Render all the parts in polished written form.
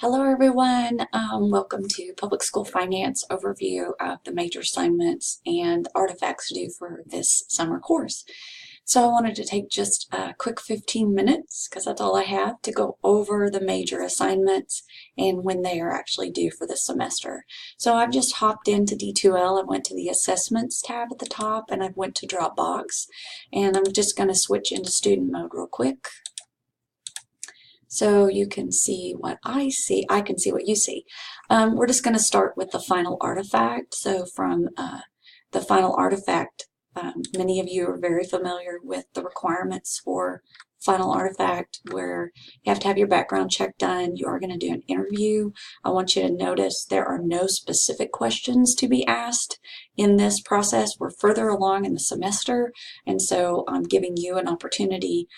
Hello everyone, welcome to Public School Finance overview of the major assignments and artifacts due for this summer course. So I wanted to take just a quick 15 minutes, because that's all I have, to go over the major assignments and when they are actually due for this semester. So I've just hopped into D2L. I went to the Assessments tab at the top and I went to Dropbox, and I'm just going to switch into student mode real quick. So you can see what I see. I can see what you see. We're just going to start with the final artifact. So from the final artifact, many of you are very familiar with the requirements for final artifact, where you have to have your background check done. You are going to do an interview. I want you to notice there are no specific questions to be asked in this process. We're further along in the semester, and so I'm giving you an opportunity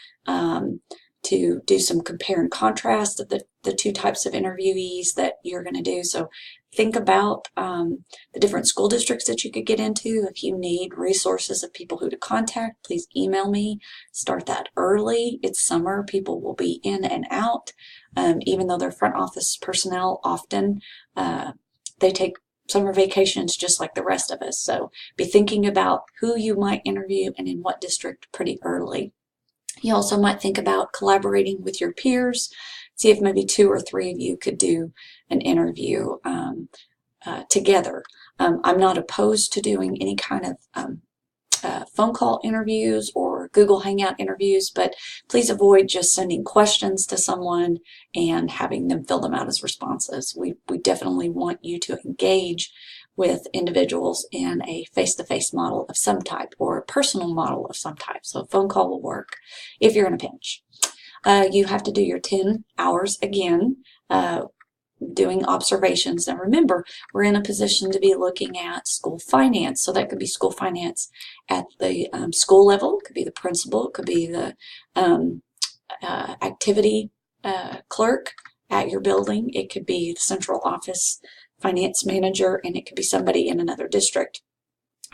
to do some compare and contrast of the two types of interviewees that you're going to do. So think about the different school districts that you could get into. If you need resources of people who to contact, please email me. Start that early. It's summer. People will be in and out. Even though they're front office personnel, often they take summer vacations just like the rest of us. So be thinking about who you might interview and in what district pretty early. You also might think about collaborating with your peers, see if maybe 2 or 3 of you could do an interview together. I'm not opposed to doing any kind of phone call interviews or Google Hangout interviews, but please avoid just sending questions to someone and having them fill them out as responses. We definitely want you to engage with individuals in a face-to-face model of some type or a personal model of some type. So a phone call will work if you're in a pinch. You have to do your 10 hours again, doing observations. Now remember, we're in a position to be looking at school finance. So that could be school finance at the school level, it could be the principal, it could be the activity clerk at your building, it could be the central office finance manager, and it could be somebody in another district.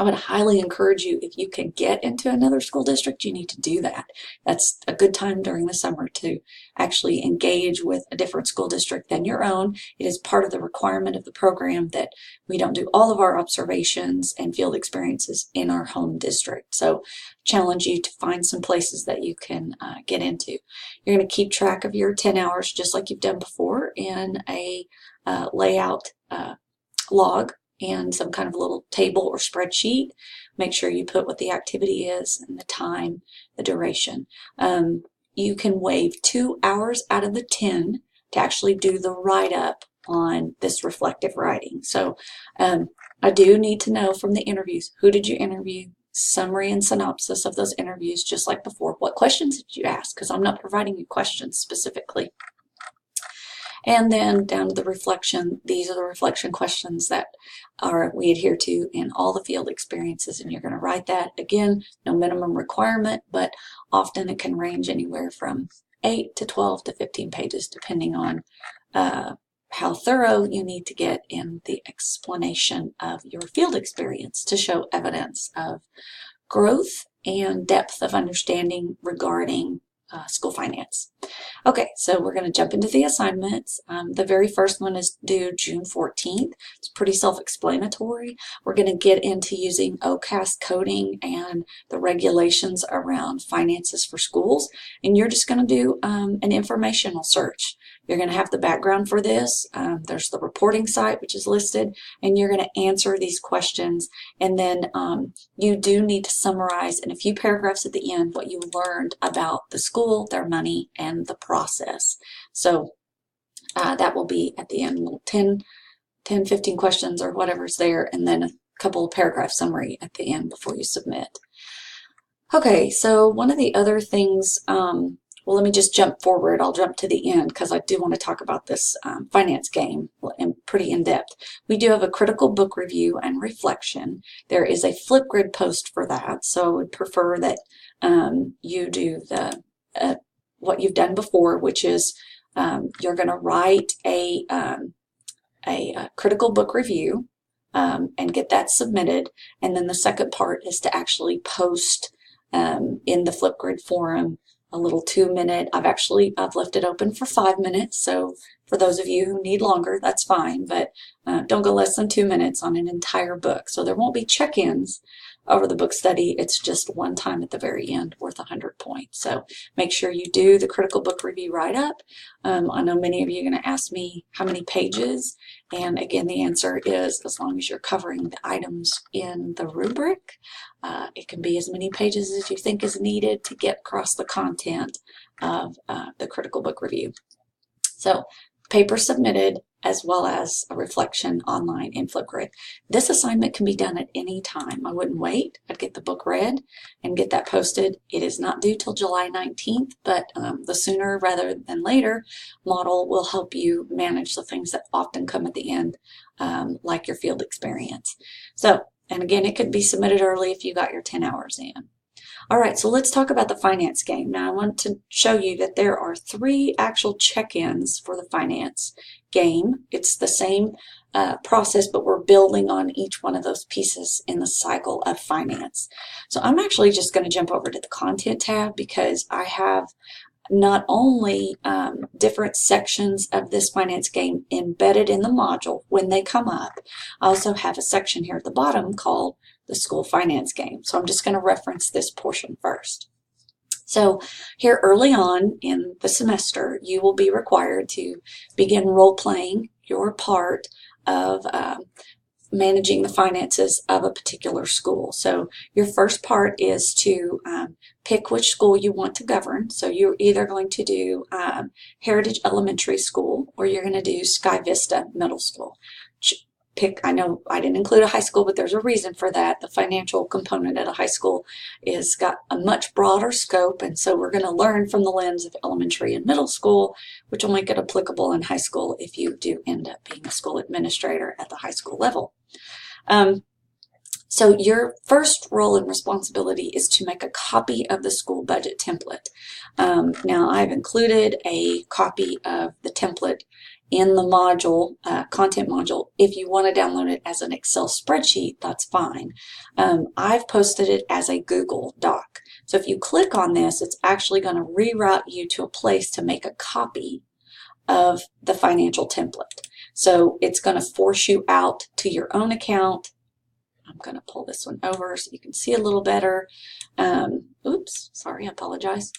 I would highly encourage you, if you can get into another school district, you need to do that. That's a good time during the summer to actually engage with a different school district than your own. It is part of the requirement of the program that we don't do all of our observations and field experiences in our home district. So challenge you to find some places that you can get into. You're going to keep track of your 10 hours just like you've done before in a layout log and some kind of little table or spreadsheet. Make sure you put what the activity is and the time, the duration. You can waive 2 hours out of the 10 to actually do the write-up on this reflective writing. So I do need to know from the interviews, who did you interview, summary and synopsis of those interviews, just like before. What questions did you ask? Because I'm not providing you questions specifically. And then down to the reflection, these are the reflection questions that we adhere to in all the field experiences, and you're going to write that. Again, no minimum requirement, but often it can range anywhere from 8 to 12 to 15 pages, depending on how thorough you need to get in the explanation of your field experience to show evidence of growth and depth of understanding regarding school finance. Okay, so we're going to jump into the assignments. The very first one is due June 14th. It's pretty self-explanatory. We're going to get into using OCAS coding and the regulations around finances for schools, and you're just going to do an informational search. You're going to have the background for this. There's the reporting site, which is listed, and you're going to answer these questions, and then you do need to summarize in a few paragraphs at the end what you learned about the school, their money, and the process. So that will be at the end, 10, 15 questions or whatever's there, and then a couple of paragraph summary at the end before you submit. Okay, so one of the other things, well, let me just jump forward. I'll jump to the end because I do want to talk about this finance game pretty in depth. We do have a critical book review and reflection. There is a Flipgrid post for that, so I would prefer that you do the what you've done before, which is you're going to write a critical book review and get that submitted, and then the second part is to actually post in the Flipgrid forum a little 2-minute. I've left it open for 5 minutes, so for those of you who need longer, that's fine, but don't go less than 2 minutes on an entire book. So there won't be check-ins over the book study. It's just one time at the very end worth 100 points. So make sure you do the critical book review write-up. I know many of you are going to ask me how many pages, and again, the answer is as long as you're covering the items in the rubric. It can be as many pages as you think is needed to get across the content of the critical book review. So paper submitted as well as a reflection online in Flipgrid. This assignment can be done at any time. I wouldn't wait. I'd get the book read and get that posted. It is not due till July 19th, but the sooner rather than later model will help you manage the things that often come at the end, like your field experience. So, and again, it could be submitted early if you got your 10 hours in. All right, so let's talk about the finance game. Now I want to show you that there are 3 actual check-ins for the finance game. It's the same process, but we're building on each one of those pieces in the cycle of finance. So I'm actually just going to jump over to the content tab because I have not only different sections of this finance game embedded in the module when they come up, I also have a section here at the bottom called the school finance game. So I'm just going to reference this portion first. So here early on in the semester, you will be required to begin role-playing your part of managing the finances of a particular school. So your first part is to pick which school you want to govern. So you're either going to do Heritage Elementary School or you're going to do Sky Vista Middle School. I know I didn't include a high school, but there's a reason for that. The financial component at a high school is got a much broader scope, and so we're going to learn from the lens of elementary and middle school, which will make it applicable in high school if you do end up being a school administrator at the high school level. So your first role and responsibility is to make a copy of the school budget template. Now I've included a copy of the template in the module, content module. If you want to download it as an Excel spreadsheet, that's fine. I've posted it as a Google Doc. So if you click on this, it's actually going to reroute you to a place to make a copy of the financial template. So it's going to force you out to your own account. I'm going to pull this one over so you can see a little better. Oops, sorry, I apologize.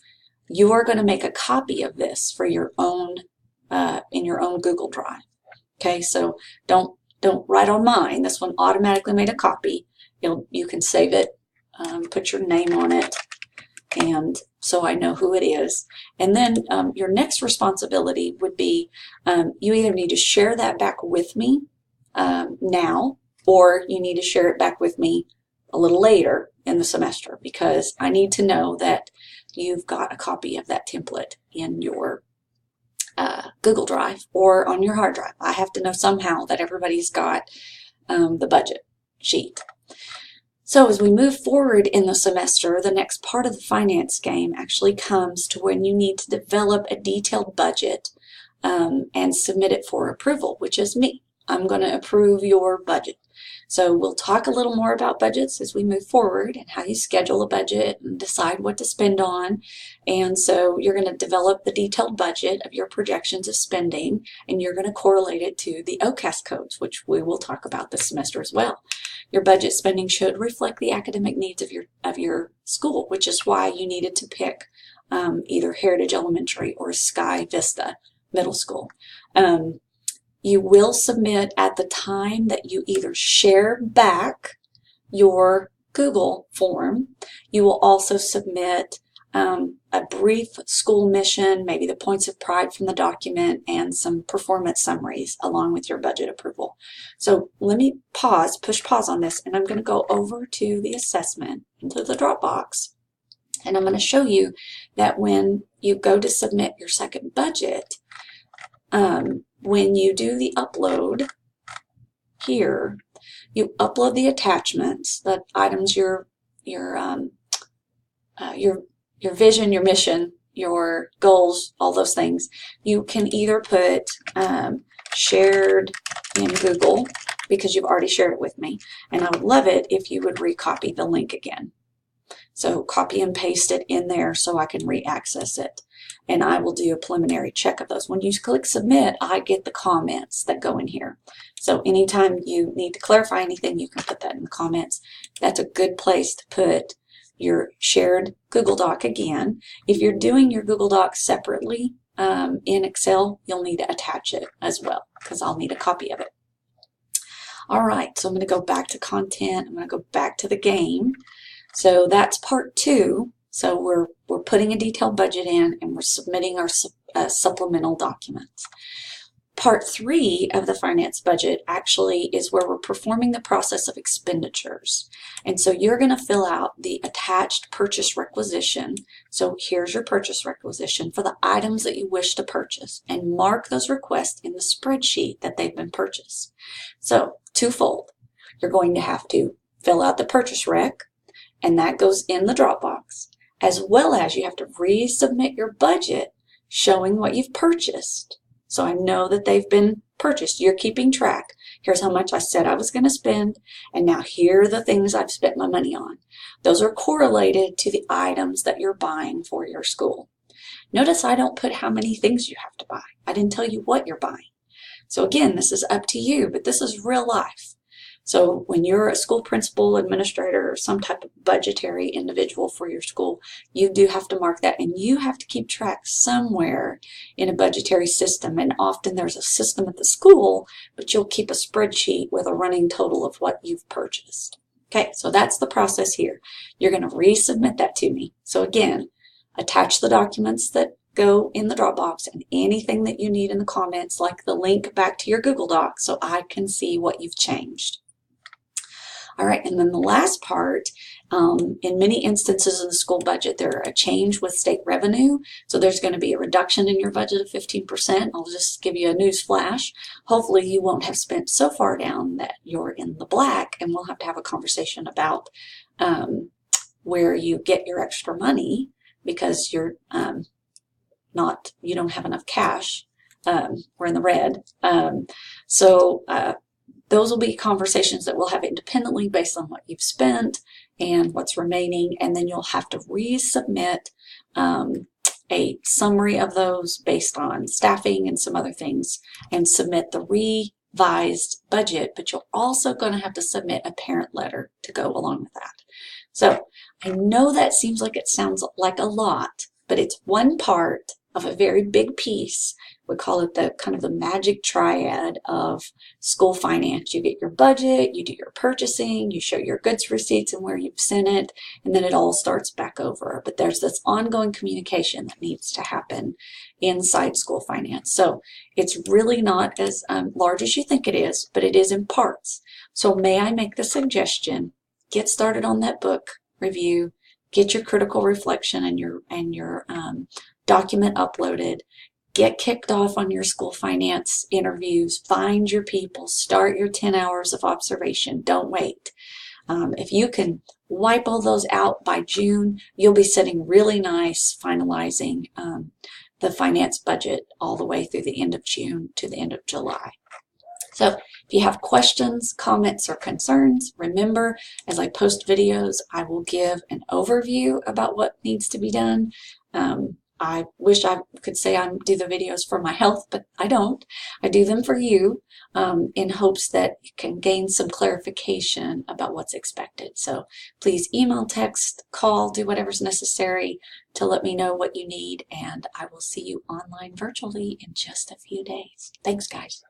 You are going to make a copy of this for your own in your own Google Drive. Okay, so don't write on mine. This one automatically made a copy. You can save it, put your name on it, and so I know who it is. And then your next responsibility would be you either need to share that back with me now, or you need to share it back with me a little later in the semester, because I need to know that you've got a copy of that template in your Google Drive or on your hard drive. I have to know somehow that everybody's got the budget sheet. So as we move forward in the semester, the next part of the finance game actually comes to when you need to develop a detailed budget and submit it for approval, which is me. I'm going to approve your budget. So we'll talk a little more about budgets as we move forward and how you schedule a budget and decide what to spend on. And so you're going to develop the detailed budget of your projections of spending, and you're going to correlate it to the OCAS codes, which we will talk about this semester as well. Your budget spending should reflect the academic needs of your school, which is why you needed to pick either Heritage Elementary or Sky Vista Middle School. You will submit at the time that you either share back your Google form. You will also submit a brief school mission, maybe the points of pride from the document, and some performance summaries along with your budget approval. So let me push pause on this, and I'm going to go over to the assessment into the Dropbox, and I'm going to show you that when you go to submit your second budget, when you do the upload here, you upload the attachments, the items, your vision, your mission, your goals, all those things. You can either put shared in Google, because you've already shared it with me, and I would love it if you would recopy the link again. So copy and paste it in there so I can re-access it. And I will do a preliminary check of those. When you click submit, I get the comments that go in here. So anytime you need to clarify anything, you can put that in the comments. That's a good place to put your shared Google Doc again. If you're doing your Google Doc separately in Excel, you'll need to attach it as well because I'll need a copy of it. All right, so I'm going to go back to content. I'm going to go back to the game. So that's part 2. So we're putting a detailed budget in and we're submitting our supplemental documents. Part 3 of the finance budget actually is where we're performing the process of expenditures. And so you're going to fill out the attached purchase requisition. So here's your purchase requisition for the items that you wish to purchase and mark those requests in the spreadsheet that they've been purchased. So twofold. You're going to have to fill out the purchase rec, and that goes in the Dropbox, as well as you have to resubmit your budget showing what you've purchased. So I know that they've been purchased. You're keeping track. Here's how much I said I was going to spend, and now here are the things I've spent my money on. Those are correlated to the items that you're buying for your school. Notice I don't put how many things you have to buy. I didn't tell you what you're buying. So again, this is up to you, but this is real life. So when you're a school principal, administrator, or some type of budgetary individual for your school, you do have to mark that, and you have to keep track somewhere in a budgetary system. And often there's a system at the school, but you'll keep a spreadsheet with a running total of what you've purchased. Okay, so that's the process here. You're going to resubmit that to me. So again, attach the documents that go in the Dropbox and anything that you need in the comments, like the link back to your Google Doc, so I can see what you've changed. All right, and then the last part, in many instances in the school budget, there are a change with state revenue. So there's going to be a reduction in your budget of 15%. I'll just give you a news flash. Hopefully you won't have spent so far down that you're in the black, and we'll have to have a conversation about where you get your extra money because you're you don't have enough cash. We're in the red. Those will be conversations that we'll have independently based on what you've spent and what's remaining, and then you'll have to resubmit a summary of those based on staffing and some other things and submit the revised budget, but you're also going to have to submit a parent letter to go along with that. So I know that seems like it sounds like a lot, but it's one part of a very big piece. We call it the kind of the magic triad of school finance. You get your budget, you do your purchasing, you show your goods receipts and where you've sent it, and then it all starts back over. But there's this ongoing communication that needs to happen inside school finance. So it's really not as large as you think it is, but it is in parts. So may I make the suggestion, get started on that book review, get your critical reflection and your document uploaded, get kicked off on your school finance interviews, find your people, start your 10 hours of observation. Don't wait. If you can wipe all those out by June, you'll be sitting really nice finalizing the finance budget all the way through the end of June to the end of July. So if you have questions, comments, or concerns, remember, as I post videos, I will give an overview about what needs to be done. I wish I could say I do the videos for my health, but I don't. I do them for you in hopes that you can gain some clarification about what's expected. So please email, text, call, do whatever's necessary to let me know what you need, and I will see you online virtually in just a few days. Thanks, guys.